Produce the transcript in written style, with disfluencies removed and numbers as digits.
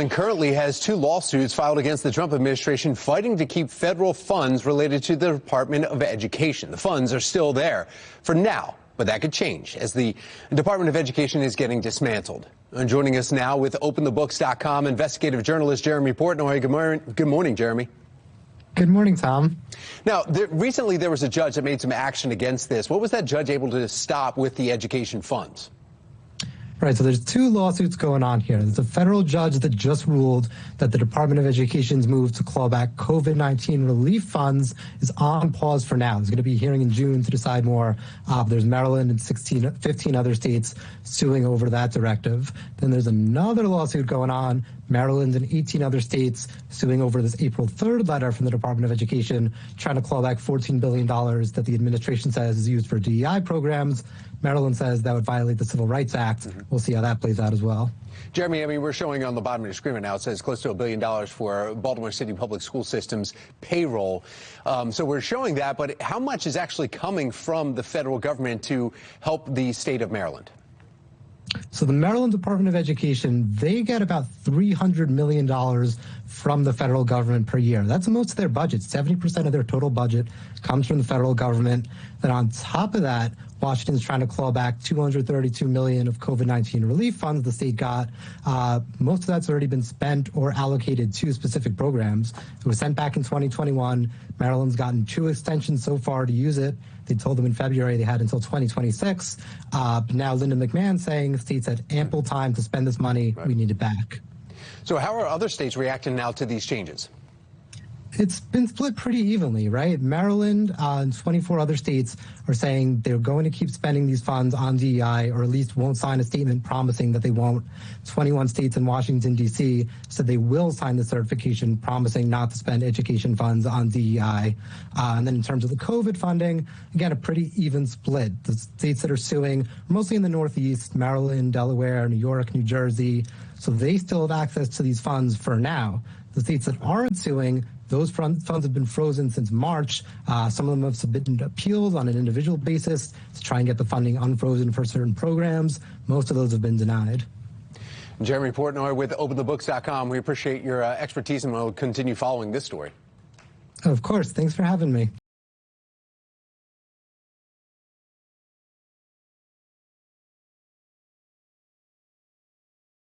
Maryland currently has 2 lawsuits filed against the Trump administration fighting to keep federal funds related to the Department of Education. The funds are still there for now, but that could change as the Department of Education is getting dismantled. And joining us now with OpenTheBooks.com investigative journalist Jeremy Portnoy. Good morning, Jeremy. Good morning, Tom. Now, recently there was a judge that made some action against this. What was that judge able to stop with the education funds? Right, so there's 2 lawsuits going on here. There's a federal judge that just ruled that the Department of Education's move to claw back COVID-19 relief funds is on pause for now. There's going to be a hearing in June to decide more. There's Maryland and 15 other states suing over that directive. Then there's another lawsuit going on, Maryland and 18 other states suing over this April 3rd letter from the Department of Education trying to claw back $14 billion that the administration says is used for DEI programs. Maryland says that would violate the Civil Rights Act. We'll see how that plays out as well. Jeremy, I mean, we're showing on the bottom of your screen right now, it says close to $1 billion for Baltimore City Public School System's payroll. So we're showing that, but how much is actually coming from the federal government to help the state of Maryland? So the Maryland Department of Education, they get about $300 million from the federal government per year. That's most of their budget. 70% of their total budget comes from the federal government. Then on top of that, Washington's trying to claw back $232 million of COVID-19 relief funds the state got. Most of that's already been spent or allocated to specific programs. It was sent back in 2021. Maryland's gotten 2 extensions so far to use it. They told them in February they had until 2026. Now Linda McMahon saying the states had ample time to spend this money. Right. We need it back. So how are other states reacting now to these changes? It's been split pretty evenly, right? Maryland and 24 other states are saying they're going to keep spending these funds on DEI, or at least won't sign a statement promising that they won't. 21 states in Washington, D.C. said they will sign the certification promising not to spend education funds on DEI. And then in terms of the COVID funding, again, a pretty even split. The states that are suing are mostly in the Northeast, Maryland, Delaware, New York, New Jersey. So they still have access to these funds for now. The states that aren't suing, those funds have been frozen since March. Some of them have submitted appeals on an individual basis to try and get the funding unfrozen for certain programs. Most of those have been denied. Jeremy Portnoy with OpenTheBooks.com. We appreciate your expertise, and we'll continue following this story. Of course. Thanks for having me.